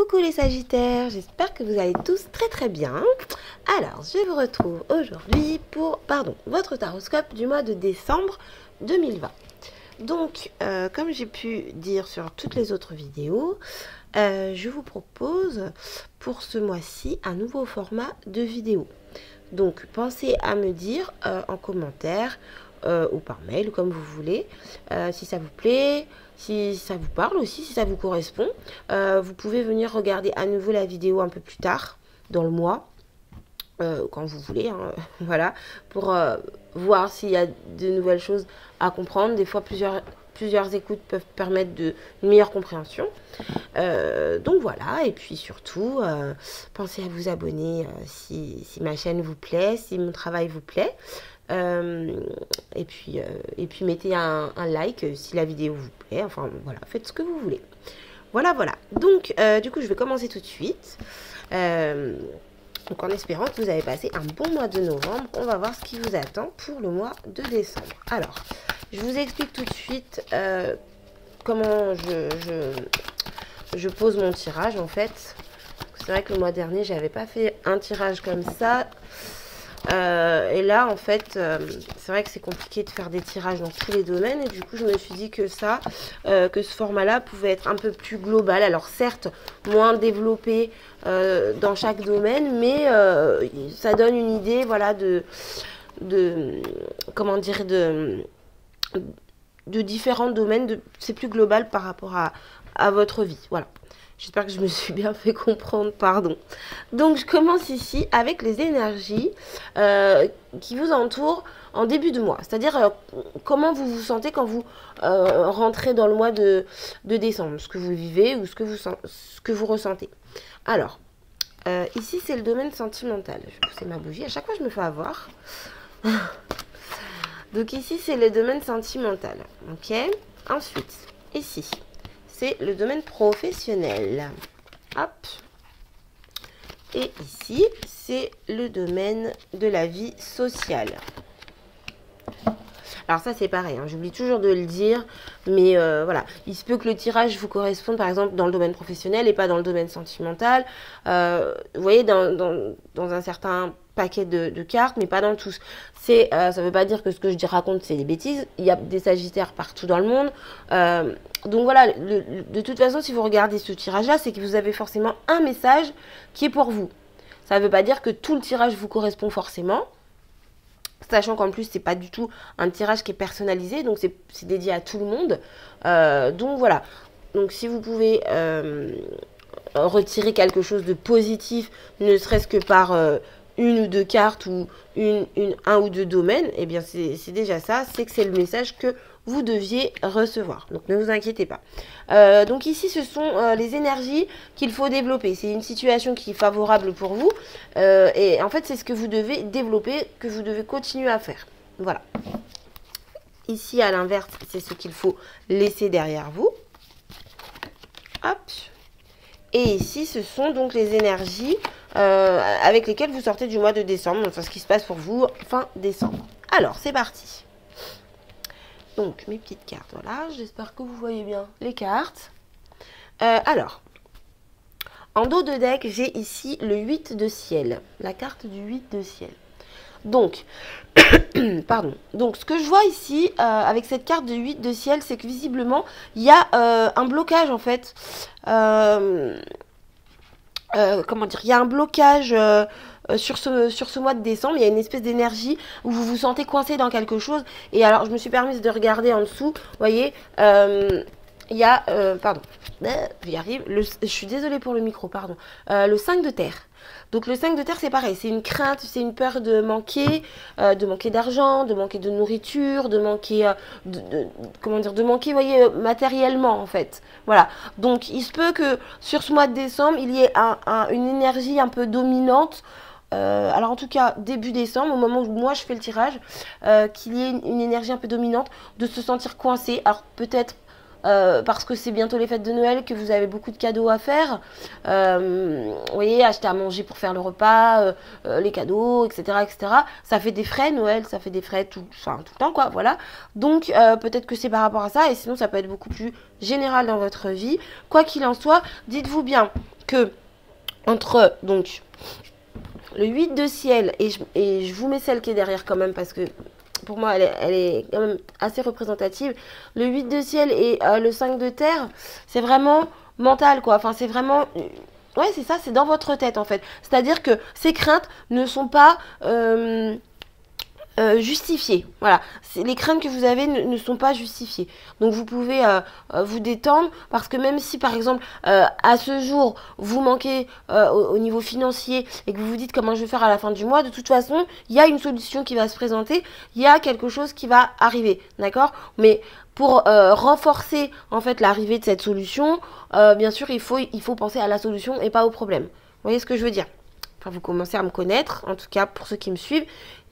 Coucou les Sagittaires, j'espère que vous allez tous très bien. Alors, je vous retrouve aujourd'hui pour, votre taroscope du mois de décembre 2020. Donc, comme j'ai pu dire sur toutes les autres vidéos, je vous propose pour ce mois-ci un nouveau format de vidéo. Donc, pensez à me dire en commentaire ou par mail, comme vous voulez, si ça vous plaît, si ça vous parle aussi, si ça vous correspond. Vous pouvez venir regarder à nouveau la vidéo un peu plus tard dans le mois, quand vous voulez, hein, voilà, pour voir s'il y a de nouvelles choses à comprendre. Des fois, plusieurs écoutes peuvent permettre une meilleure compréhension. Donc voilà, et puis surtout, pensez à vous abonner si ma chaîne vous plaît, si mon travail vous plaît. Et puis mettez un like si la vidéo vous plaît. Enfin voilà, faites ce que vous voulez. Voilà. Donc du coup je vais commencer tout de suite. Donc en espérant que vous avez passé un bon mois de novembre, on va voir ce qui vous attend pour le mois de décembre. Alors, je vous explique tout de suite comment je pose mon tirage en fait. C'est vrai que le mois dernier, j'avais pas fait un tirage comme ça. Et là, en fait, c'est vrai que c'est compliqué de faire des tirages dans tous les domaines. Et du coup, je me suis dit que ce format-là pouvait être un peu plus global. Alors, certes, moins développé dans chaque domaine, mais ça donne une idée, voilà, comment dire, de différents domaines. C'est plus global par rapport à votre vie. Voilà. J'espère que je me suis bien fait comprendre, pardon. Donc, je commence ici avec les énergies qui vous entourent en début de mois. C'est-à-dire, comment vous vous sentez quand vous rentrez dans le mois de décembre. Ce que vous vivez ou ce que vous ressentez. Alors, ici, c'est le domaine sentimental. Je vais pousser ma bougie. À chaque fois, je me fais avoir. Donc, ici, c'est le domaine sentimental. Ok. Ensuite, ici, c'est le domaine professionnel. Hop. Et ici, c'est le domaine de la vie sociale. Alors ça, c'est pareil, hein, j'oublie toujours de le dire, mais voilà. Il se peut que le tirage vous corresponde, par exemple, dans le domaine professionnel et pas dans le domaine sentimental. Vous voyez, dans un certain paquet de cartes, mais pas dans tous. Ça veut pas dire que ce que je raconte, c'est des bêtises. Il y a des sagittaires partout dans le monde. Donc voilà, de toute façon, si vous regardez ce tirage-là, c'est que vous avez forcément un message qui est pour vous. Ça ne veut pas dire que tout le tirage vous correspond forcément. Sachant qu'en plus, c'est pas du tout un tirage qui est personnalisé, donc c'est dédié à tout le monde. Donc voilà. Donc si vous pouvez retirer quelque chose de positif, ne serait-ce que par une ou deux cartes ou un ou deux domaines, eh bien c'est déjà ça, c'est que c'est le message que vous deviez recevoir. Donc ne vous inquiétez pas. Donc ici, ce sont les énergies qu'il faut développer. C'est une situation qui est favorable pour vous. Et en fait, c'est ce que vous devez développer, que vous devez continuer à faire. Voilà. Ici, à l'inverse, c'est ce qu'il faut laisser derrière vous. Hop. Et ici, ce sont donc les énergies avec lesquelles vous sortez du mois de décembre. Enfin, ce qui se passe pour vous fin décembre. Alors, c'est parti. Donc, mes petites cartes, voilà. J'espère que vous voyez bien les cartes. Alors, en dos de deck, j'ai ici le 8 de ciel. La carte du 8 de ciel. Donc, pardon. Donc, ce que je vois ici, avec cette carte de 8 de ciel, c'est que visiblement, il y a un blocage, en fait. Comment dire, il y a un blocage sur ce mois de décembre. Il y a une espèce d'énergie où vous vous sentez coincé dans quelque chose. Et alors, je me suis permise de regarder en dessous. Vous voyez, il y a, pardon, j'y arrive. Je suis désolée pour le micro, pardon. Le 5 de terre. Donc le 5 de terre, c'est pareil, c'est une crainte, c'est une peur de manquer d'argent, de manquer de nourriture, de manquer, comment dire, de manquer, vous voyez, matériellement en fait. Voilà, donc il se peut que sur ce mois de décembre, il y ait une énergie un peu dominante. Alors en tout cas, début décembre, au moment où moi je fais le tirage, qu'il y ait une énergie un peu dominante, de se sentir coincé. Alors peut-être parce que c'est bientôt les fêtes de Noël, que vous avez beaucoup de cadeaux à faire. Vous voyez, acheter à manger pour faire le repas, les cadeaux, etc., etc. Ça fait des frais, Noël, ça fait des frais tout le temps, quoi, voilà. Donc, peut-être que c'est par rapport à ça, et sinon, ça peut être beaucoup plus général dans votre vie. Quoi qu'il en soit, dites-vous bien que entre donc le 8 de ciel, et je vous mets celle qui est derrière quand même parce que pour moi elle est quand même assez représentative. Le 8 de ciel et le 5 de terre, c'est vraiment mental quoi. Enfin c'est vraiment... Ouais c'est ça, c'est dans votre tête en fait. C'est-à-dire que ces craintes ne sont pas... justifiées. Voilà, les craintes que vous avez ne sont pas justifiées. Donc vous pouvez vous détendre parce que même si par exemple à ce jour vous manquez au niveau financier et que vous vous dites comment je vais faire à la fin du mois, de toute façon il y a une solution qui va se présenter, il y a quelque chose qui va arriver, d'accord? Mais pour renforcer en fait l'arrivée de cette solution, bien sûr il faut penser à la solution et pas au problème. Vous voyez ce que je veux dire? Enfin, vous commencez à me connaître, en tout cas pour ceux qui me suivent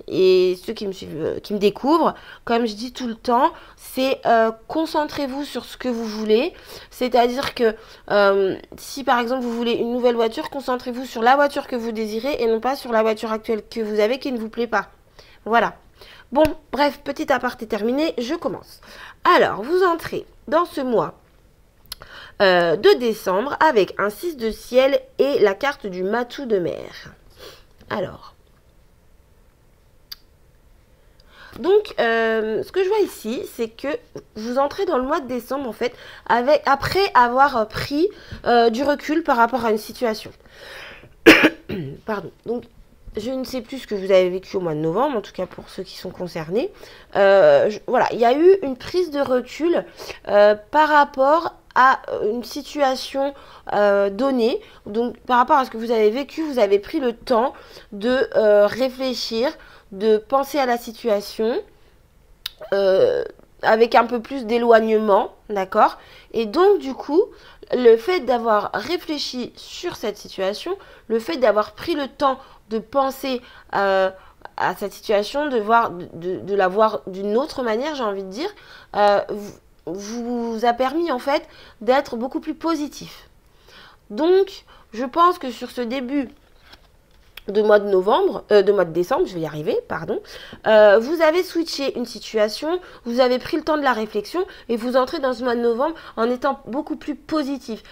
et ceux qui me suivent, qui me découvrent. Comme je dis tout le temps, c'est concentrez-vous sur ce que vous voulez. C'est-à-dire que si par exemple vous voulez une nouvelle voiture, concentrez-vous sur la voiture que vous désirez et non pas sur la voiture actuelle que vous avez qui ne vous plaît pas. Voilà. Bon, bref, petit aparté terminé, je commence. Alors, vous entrez dans ce mois de décembre avec un 6 de ciel et la carte du matou de mer. Alors, donc, ce que je vois ici, c'est que vous entrez dans le mois de décembre, en fait, après avoir pris du recul par rapport à une situation. Pardon. Donc, je ne sais plus ce que vous avez vécu au mois de novembre, en tout cas pour ceux qui sont concernés. Voilà, il y a eu une prise de recul par rapport à une situation donnée. Donc, par rapport à ce que vous avez vécu, vous avez pris le temps de réfléchir, de penser à la situation avec un peu plus d'éloignement, d'accord? Et donc, du coup, le fait d'avoir réfléchi sur cette situation, le fait d'avoir pris le temps de penser à cette situation, de la voir d'une autre manière, j'ai envie de dire, vous a permis en fait d'être beaucoup plus positif. Donc, je pense que sur ce début de mois de décembre, je vais y arriver, pardon, vous avez switché une situation, vous avez pris le temps de la réflexion et vous entrez dans ce mois de novembre en étant beaucoup plus positif.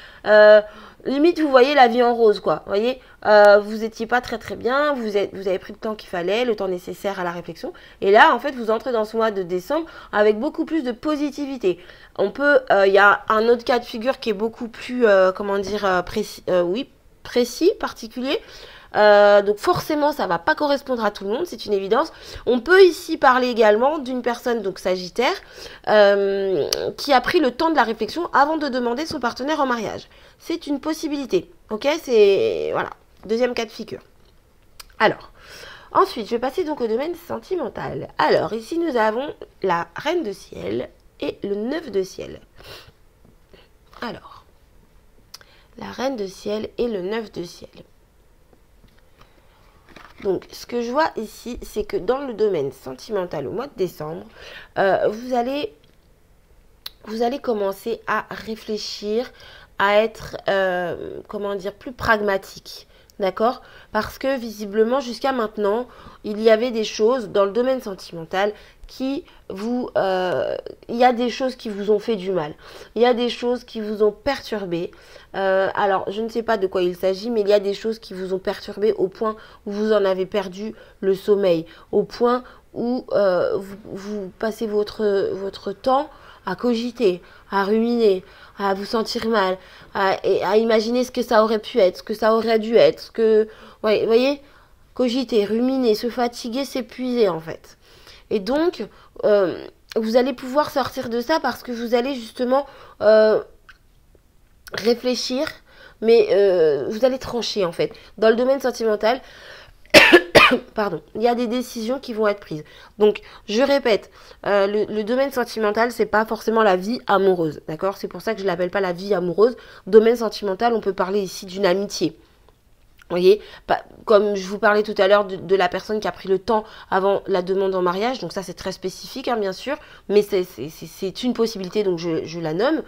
Limite, vous voyez la vie en rose, quoi. Vous voyez, vous étiez pas très bien, vous avez pris le temps qu'il fallait, le temps nécessaire à la réflexion. Et là, en fait, vous entrez dans ce mois de décembre avec beaucoup plus de positivité. On peut, il y a un autre cas de figure qui est beaucoup plus, comment dire, précis, particulier. Donc forcément ça va pas correspondre à tout le monde, c'est une évidence. On peut ici parler également d'une personne, donc Sagittaire, qui a pris le temps de la réflexion avant de demander son partenaire en mariage. C'est une possibilité, ok? C'est, voilà, deuxième cas de figure. Alors, ensuite je vais passer donc au domaine sentimental. Alors ici nous avons la reine de ciel et le 9 de ciel. Alors, la reine de ciel et le 9 de ciel. Donc, ce que je vois ici, c'est que dans le domaine sentimental au mois de décembre, vous allez commencer à réfléchir, à être, comment dire, plus pragmatique. D'accord? Parce que visiblement, jusqu'à maintenant, il y avait des choses dans le domaine sentimental qui vous... il y a des choses qui vous ont fait du mal. Il y a des choses qui vous ont perturbé. Alors, je ne sais pas de quoi il s'agit, mais il y a des choses qui vous ont perturbé au point où vous en avez perdu le sommeil. Au point où vous passez votre temps à cogiter, à ruminer, à vous sentir mal, à imaginer ce que ça aurait pu être, ce que ça aurait dû être, ce que... Ouais, vous voyez, cogiter, ruminer, se fatiguer, s'épuiser en fait. Et donc, vous allez pouvoir sortir de ça parce que vous allez justement réfléchir, mais vous allez trancher en fait. Dans le domaine sentimental, pardon, il y a des décisions qui vont être prises. Donc, je répète, le domaine sentimental, c'est pas forcément la vie amoureuse, d'accord? C'est pour ça que je l'appelle pas la vie amoureuse. Domaine sentimental, on peut parler ici d'une amitié. Vous voyez, comme je vous parlais tout à l'heure de la personne qui a pris le temps avant la demande en mariage, donc ça c'est très spécifique hein, bien sûr, mais c'est une possibilité donc je la nomme.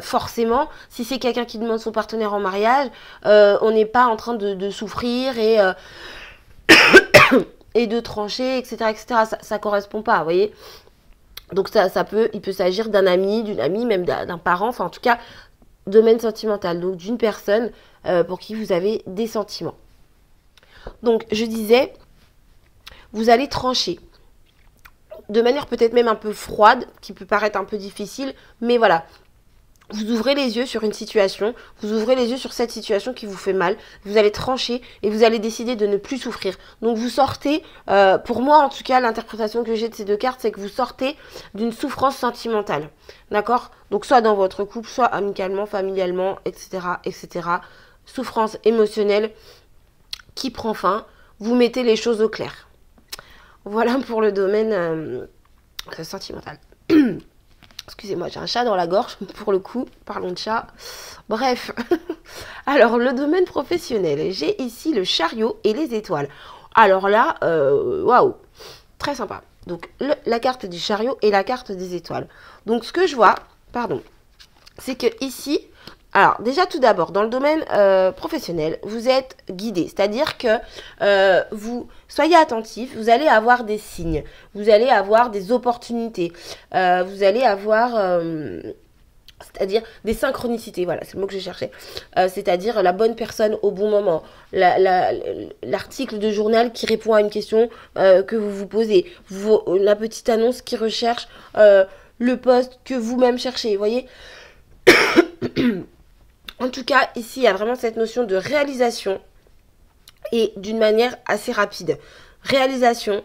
Forcément, si c'est quelqu'un qui demande son partenaire en mariage, on n'est pas en train de souffrir et de trancher, etc. Ça correspond pas, vous voyez. Donc il peut s'agir d'un ami, d'une amie, même d'un parent, enfin en tout cas, domaine sentimental, donc d'une personne pour qui vous avez des sentiments. Donc, je disais, vous allez trancher de manière peut-être même un peu froide, qui peut paraître un peu difficile, mais voilà. Vous ouvrez les yeux sur une situation, vous ouvrez les yeux sur cette situation qui vous fait mal, vous allez trancher et vous allez décider de ne plus souffrir. Donc vous sortez, pour moi en tout cas, l'interprétation que j'ai de ces deux cartes, c'est que vous sortez d'une souffrance sentimentale. D'accord? Donc soit dans votre couple, soit amicalement, familialement, etc., etc. Souffrance émotionnelle qui prend fin, vous mettez les choses au clair. Voilà pour le domaine sentimental. Excusez-moi, j'ai un chat dans la gorge, pour le coup, parlons de chat. Bref, alors le domaine professionnel, j'ai ici le chariot et les étoiles. Alors là, waouh, très sympa. Donc la carte du chariot et la carte des étoiles. Donc ce que je vois, pardon, c'est que ici, alors déjà tout d'abord, dans le domaine professionnel, vous êtes guidé. C'est-à-dire que vous soyez attentif, vous allez avoir des signes, vous allez avoir des opportunités, vous allez avoir, c'est-à-dire des synchronicités, voilà, c'est le mot que je cherchais. C'est-à-dire la bonne personne au bon moment, l'article de journal qui répond à une question que vous vous posez, la petite annonce qui recherche le poste que vous-même cherchez, vous voyez. En tout cas, ici, il y a vraiment cette notion de réalisation et d'une manière assez rapide. Réalisation,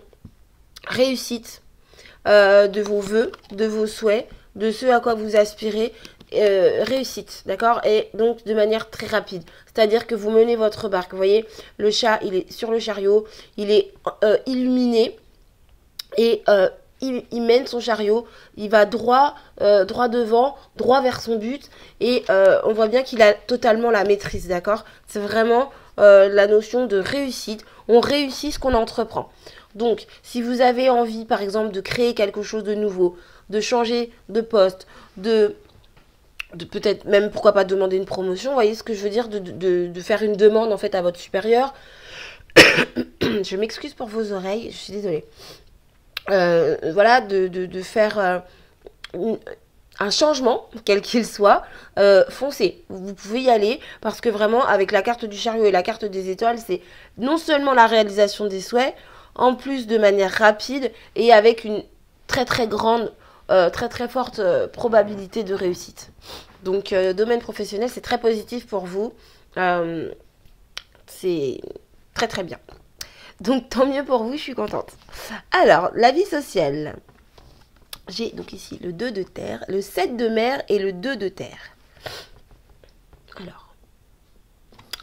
réussite de vos vœux, de vos souhaits, de ce à quoi vous aspirez, réussite, d'accord? Et donc de manière très rapide. C'est-à-dire que vous menez votre barque. Vous voyez, le chat, il est sur le chariot, il est illuminé et il mène son chariot, il va droit devant, droit vers son but et on voit bien qu'il a totalement la maîtrise, d'accord? C'est vraiment la notion de réussite. On réussit ce qu'on entreprend. Donc, si vous avez envie, par exemple, de créer quelque chose de nouveau, de changer de poste, de peut-être même, pourquoi pas, demander une promotion, vous voyez ce que je veux dire, de faire une demande, en fait, à votre supérieur. Je m'excuse pour vos oreilles, je suis désolée. Voilà, de faire un changement, quel qu'il soit, foncez. Vous pouvez y aller parce que vraiment, avec la carte du chariot et la carte des étoiles, c'est non seulement la réalisation des souhaits, en plus de manière rapide et avec une très très grande, très très forte probabilité de réussite. Donc, domaine professionnel, c'est très positif pour vous. C'est très très bien. Donc, tant mieux pour vous, je suis contente. Alors, la vie sociale. J'ai donc ici le 2 de terre, le 7 de mer et le 2 de terre. Alors,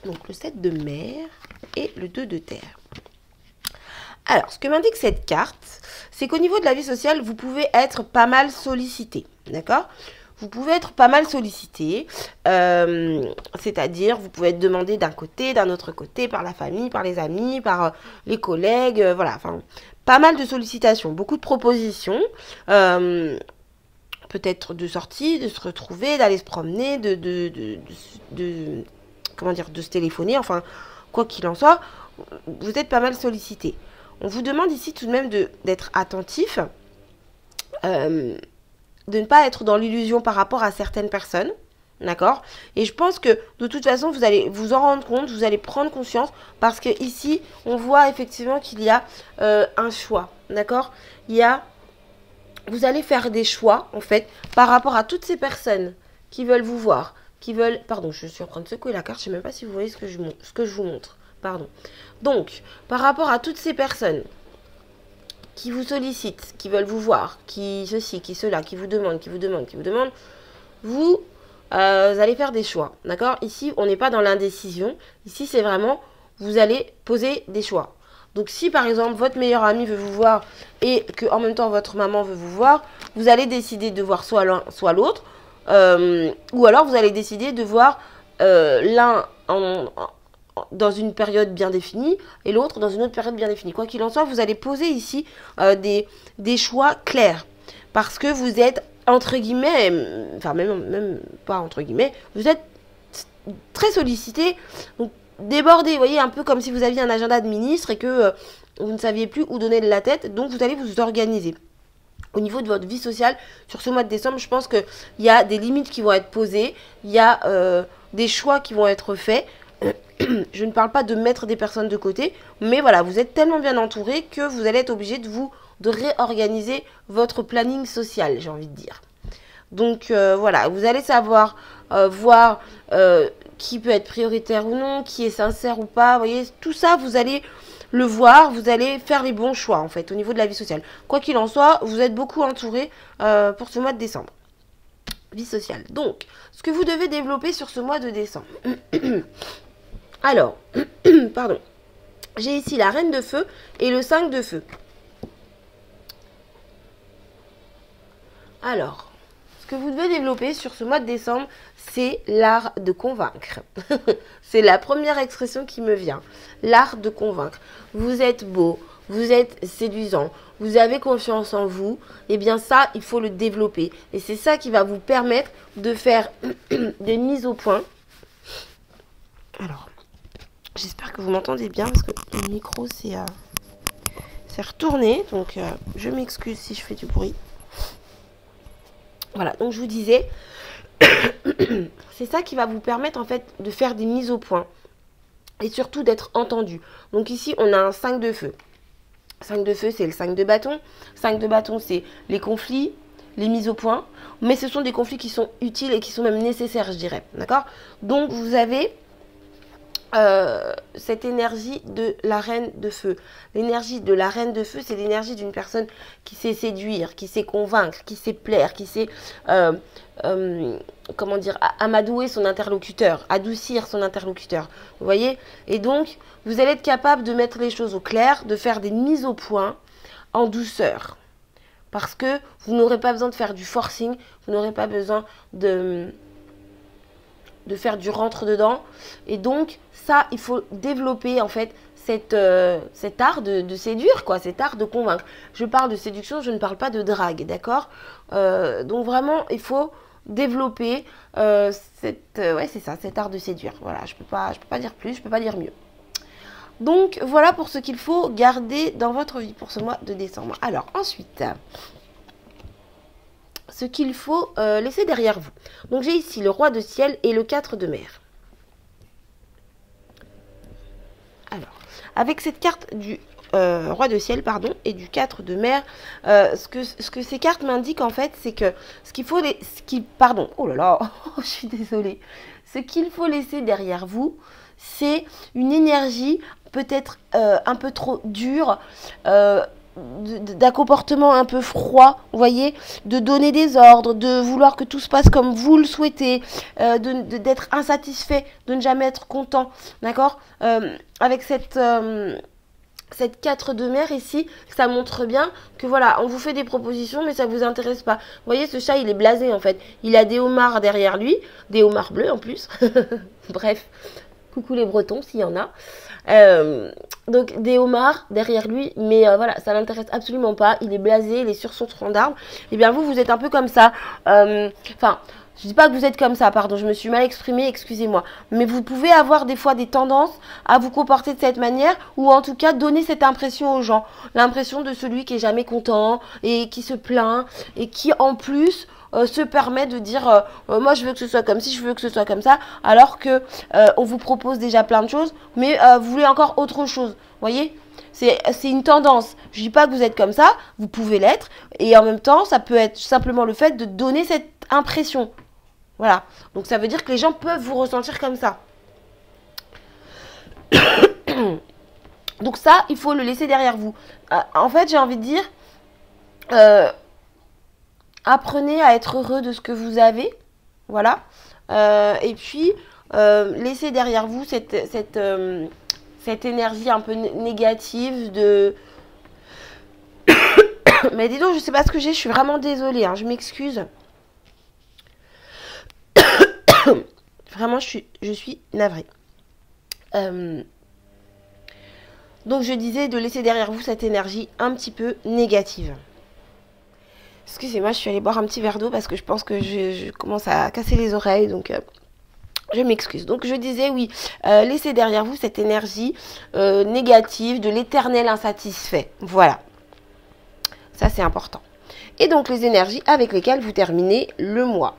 donc le 7 de mer et le 2 de terre. Alors, ce que m'indique cette carte, c'est qu'au niveau de la vie sociale, vous pouvez être pas mal sollicité. D'accord ? Vous pouvez être pas mal sollicité, c'est-à-dire vous pouvez être demandé d'un côté, d'un autre côté, par la famille, par les amis, par les collègues, voilà, enfin, pas mal de sollicitations, beaucoup de propositions, peut-être de sorties, de se retrouver, d'aller se promener, comment dire, de se téléphoner, enfin, quoi qu'il en soit, vous êtes pas mal sollicité. On vous demande ici tout de même d'être attentif, de ne pas être dans l'illusion par rapport à certaines personnes, d'accord? Et je pense que de toute façon, vous allez vous en rendre compte, vous allez prendre conscience, parce que ici, on voit effectivement qu'il y a un choix, d'accord? Vous allez faire des choix, en fait, par rapport à toutes ces personnes qui veulent vous voir, qui veulent... Pardon, je suis en train de secouer la carte, je ne sais même pas si vous voyez ce que je vous montre, pardon. Donc, par rapport à toutes ces personnes qui vous sollicitent, qui veulent vous voir, qui ceci, qui cela, qui vous demandent, vous allez faire des choix, d'accord? Ici, on n'est pas dans l'indécision. Ici, c'est vraiment, vous allez poser des choix. Donc, si par exemple, votre meilleur ami veut vous voir et que en même temps, votre maman veut vous voir, vous allez décider de voir soit l'un, soit l'autre. Ou alors, vous allez décider de voir l'un dans une période bien définie et l'autre dans une autre période bien définie. Quoi qu'il en soit, vous allez poser ici des choix clairs. Parce que vous êtes, entre guillemets, enfin même pas entre guillemets, vous êtes très sollicité, donc débordé, vous voyez, un peu comme si vous aviez un agenda de ministre et que vous ne saviez plus où donner de la tête, donc vous allez vous organiser. au niveau de votre vie sociale, sur ce mois de décembre, je pense qu'il y a des limites qui vont être posées, il y a des choix qui vont être faits. Je ne parle pas de mettre des personnes de côté, mais voilà, vous êtes tellement bien entouré que vous allez être obligé de réorganiser votre planning social, j'ai envie de dire. Donc voilà, vous allez savoir voir qui peut être prioritaire ou non, qui est sincère ou pas. Vous voyez, tout ça, vous allez le voir, vous allez faire les bons choix en fait au niveau de la vie sociale. Quoi qu'il en soit, vous êtes beaucoup entouré pour ce mois de décembre. Vie sociale. Donc, ce que vous devez développer sur ce mois de décembre. Alors, pardon, j'ai ici la reine de feu et le 5 de feu. Alors, ce que vous devez développer sur ce mois de décembre, c'est l'art de convaincre. C'est la première expression qui me vient. L'art de convaincre. Vous êtes beau, vous êtes séduisant, vous avez confiance en vous. Et bien ça, il faut le développer. Et c'est ça qui va vous permettre de faire des mises au point. Alors, j'espère que vous m'entendez bien parce que le micro s'est retourné. Donc, je m'excuse si je fais du bruit. Voilà, donc je vous disais, c'est ça qui va vous permettre en fait de faire des mises au point et surtout d'être entendu. Donc ici, on a un 5 de feu. 5 de feu, c'est le 5 de bâton. 5 de bâton, c'est les conflits, les mises au point. Mais ce sont des conflits qui sont utiles et qui sont même nécessaires, je dirais. D'accord? Donc vous avez cette énergie de la reine de feu. L'énergie de la reine de feu, c'est l'énergie d'une personne qui sait séduire, qui sait convaincre, qui sait plaire, qui sait, comment dire, amadouer son interlocuteur, adoucir son interlocuteur. Vous voyez? Et donc, vous allez être capable de mettre les choses au clair, de faire des mises au point en douceur. Parce que vous n'aurez pas besoin de faire du forcing, vous n'aurez pas besoin de faire du rentre-dedans. Et donc, ça, il faut développer, en fait, cet art de séduire, quoi, cet art de convaincre. Je parle de séduction, je ne parle pas de drague, d'accord? Donc, vraiment, il faut développer ouais, c'est ça, cet art de séduire. Voilà, je peux pas dire plus, je peux pas dire mieux. Donc, voilà pour ce qu'il faut garder dans votre vie pour ce mois de décembre. Alors, ensuite, ce qu'il faut laisser derrière vous. Donc, j'ai ici le roi de ciel et le 4 de mer. Alors, avec cette carte du roi de ciel, pardon, et du 4 de mer, ce que ces cartes m'indiquent, en fait, c'est que ce qu'il faut... pardon, oh là là, je suis désolée. Ce qu'il faut laisser derrière vous, c'est une énergie peut-être un peu trop dure, d'un comportement un peu froid, vous voyez, de donner des ordres, de vouloir que tout se passe comme vous le souhaitez, d'être insatisfait, de ne jamais être content, d'accord, avec cette 4 de mer ici, ça montre bien que voilà, on vous fait des propositions mais ça vous intéresse pas. Vous voyez, ce chat, il est blasé en fait. Il a des homards derrière lui, des homards bleus en plus. Bref, coucou les Bretons s'il y en a. Donc des homards derrière lui, mais voilà, ça l'intéresse absolument pas. Il est blasé, il est sur son tronc d'arbre. Et bien vous êtes un peu comme ça. Enfin, je dis pas que vous êtes comme ça, pardon, je me suis mal exprimée, excusez-moi. Mais vous pouvez avoir des fois des tendances à vous comporter de cette manière, ou en tout cas donner cette impression aux gens. L'impression de celui qui est jamais content et qui se plaint et qui en plus se permet de dire moi je veux que ce soit comme ci, je veux que ce soit comme ça, alors que on vous propose déjà plein de choses, mais vous voulez encore autre chose, vous voyez? C'est une tendance. Je dis pas que vous êtes comme ça, vous pouvez l'être, et en même temps ça peut être simplement le fait de donner cette impression. Voilà, donc ça veut dire que les gens peuvent vous ressentir comme ça. Donc ça, il faut le laisser derrière vous. En fait, j'ai envie de dire, apprenez à être heureux de ce que vous avez. Voilà. Et puis, laissez derrière vous cette énergie un peu négative de... Mais dis donc, je sais pas ce que j'ai, je suis vraiment désolée, hein, je m'excuse. Vraiment, je suis navrée. Donc, je disais de laisser derrière vous cette énergie un petit peu négative. Excusez-moi, je suis allée boire un petit verre d'eau parce que je pense que je commence à casser les oreilles. Donc, je m'excuse. Donc, je disais, oui, laissez derrière vous cette énergie négative de l'éternel insatisfait. Voilà. Ça, c'est important. et donc les énergies avec lesquelles vous terminez le mois.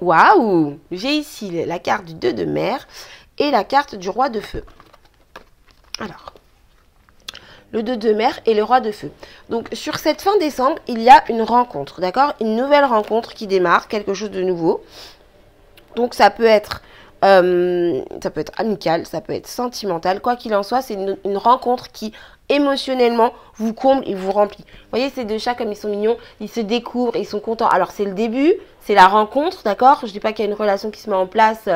Waouh! J'ai ici la carte du 2 de mer et la carte du roi de feu. Alors, le 2 de mer et le roi de feu. Donc, sur cette fin décembre, il y a une rencontre, d'accord? Une nouvelle rencontre qui démarre, quelque chose de nouveau. Donc, ça peut être amical, ça peut être sentimental. Quoi qu'il en soit, c'est une rencontre qui, émotionnellement, vous comble et vous remplit. Vous voyez, ces deux chats, comme ils sont mignons, ils se découvrent, ils sont contents. Alors, c'est le début, c'est la rencontre, d'accord? Je ne dis pas qu'il y a une relation qui se met en place,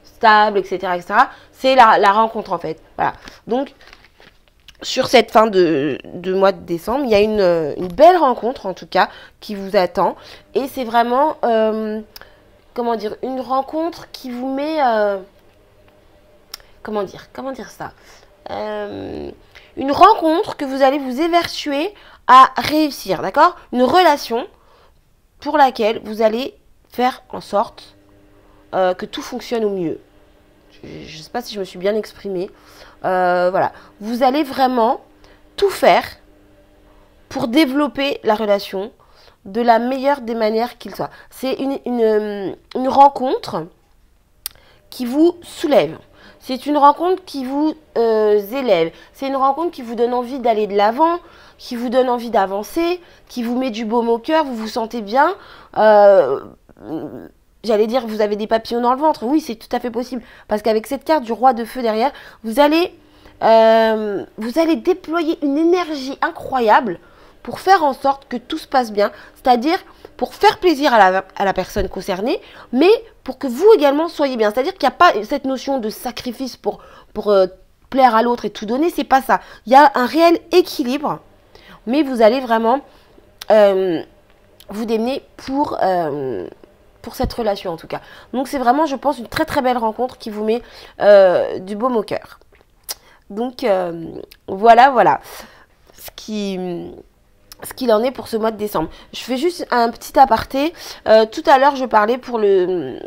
stable, etc., etc. C'est la rencontre, en fait. Voilà. Donc, sur cette fin de mois de décembre, il y a une belle rencontre, en tout cas, qui vous attend. Et c'est vraiment, comment dire, une rencontre qui vous met... comment dire ça, une rencontre que vous allez vous évertuer à réussir, d'accord? Une relation pour laquelle vous allez faire en sorte que tout fonctionne au mieux. Je ne sais pas si je me suis bien exprimée. Voilà. Vous allez vraiment tout faire pour développer la relation de la meilleure des manières qu'il soit. C'est une rencontre qui vous soulève. C'est une rencontre qui vous élève. C'est une rencontre qui vous donne envie d'aller de l'avant, qui vous donne envie d'avancer, qui vous met du baume au cœur, vous vous sentez bien. J'allais dire, vous avez des papillons dans le ventre. Oui, c'est tout à fait possible. Parce qu'avec cette carte du roi de feu derrière, vous allez déployer une énergie incroyable pour faire en sorte que tout se passe bien. C'est-à-dire pour faire plaisir à la personne concernée, mais pour que vous également soyez bien. C'est-à-dire qu'il n'y a pas cette notion de sacrifice pour plaire à l'autre et tout donner. C'est pas ça. Il y a un réel équilibre, mais vous allez vraiment vous démener pour cette relation en tout cas. Donc c'est vraiment, je pense, une très très belle rencontre qui vous met du baume au cœur. Donc voilà ce qu'il en est pour ce mois de décembre. Je fais juste un petit aparté. Tout à l'heure, je parlais pour les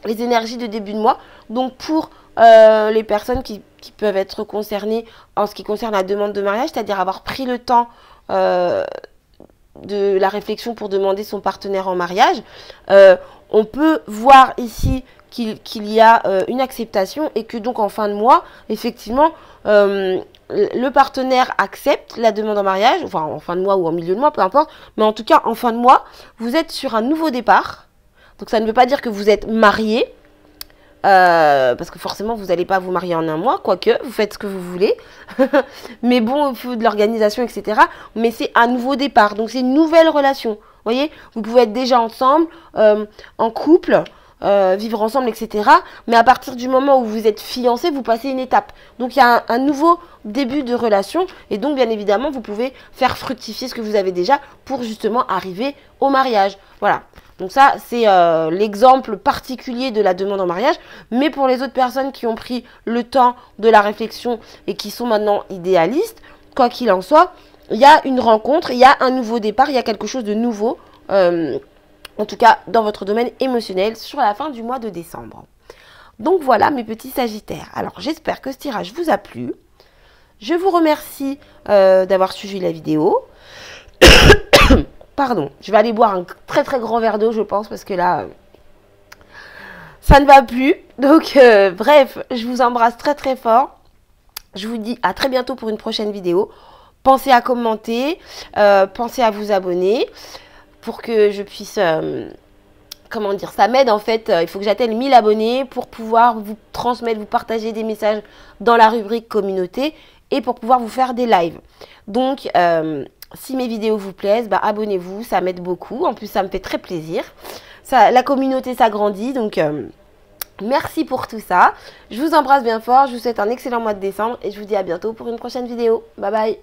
énergies de début de mois. Donc pour les personnes qui peuvent être concernées en ce qui concerne la demande de mariage, c'est-à-dire avoir pris le temps de la réflexion pour demander son partenaire en mariage, on peut voir ici qu'il y a une acceptation et que donc en fin de mois, effectivement, le partenaire accepte la demande en mariage, enfin en fin de mois ou en milieu de mois, peu importe, mais en tout cas en fin de mois, vous êtes sur un nouveau départ. Donc ça ne veut pas dire que vous êtes marié, parce que forcément vous n'allez pas vous marier en un mois, quoique vous faites ce que vous voulez, mais bon, il faut de l'organisation, etc. Mais c'est un nouveau départ, donc c'est une nouvelle relation. Vous voyez, vous pouvez être déjà ensemble, en couple, vivre ensemble, etc. Mais à partir du moment où vous êtes fiancé, vous passez une étape. Donc il y a un nouveau début de relation et donc bien évidemment vous pouvez faire fructifier ce que vous avez déjà pour justement arriver au mariage. Voilà. Donc ça c'est l'exemple particulier de la demande en mariage. Mais pour les autres personnes qui ont pris le temps de la réflexion et qui sont maintenant idéalistes, quoi qu'il en soit, il y a une rencontre, il y a un nouveau départ, il y a quelque chose de nouveau. En tout cas, dans votre domaine émotionnel, sur la fin du mois de décembre. Donc voilà mes petits sagittaires. Alors j'espère que ce tirage vous a plu. Je vous remercie d'avoir suivi la vidéo. Pardon, je vais aller boire un très très grand verre d'eau je pense parce que là, ça ne va plus. Donc bref, je vous embrasse très très fort. Je vous dis à très bientôt pour une prochaine vidéo. Pensez à commenter, pensez à vous abonner. Pour que je puisse, comment dire, ça m'aide en fait, il faut que j'atteigne 1000 abonnés pour pouvoir vous transmettre, vous partager des messages dans la rubrique communauté et pour pouvoir vous faire des lives. Donc, si mes vidéos vous plaisent, bah, abonnez-vous, ça m'aide beaucoup, en plus ça me fait très plaisir. La communauté s'agrandit, donc merci pour tout ça. Je vous embrasse bien fort, je vous souhaite un excellent mois de décembre et je vous dis à bientôt pour une prochaine vidéo. Bye bye.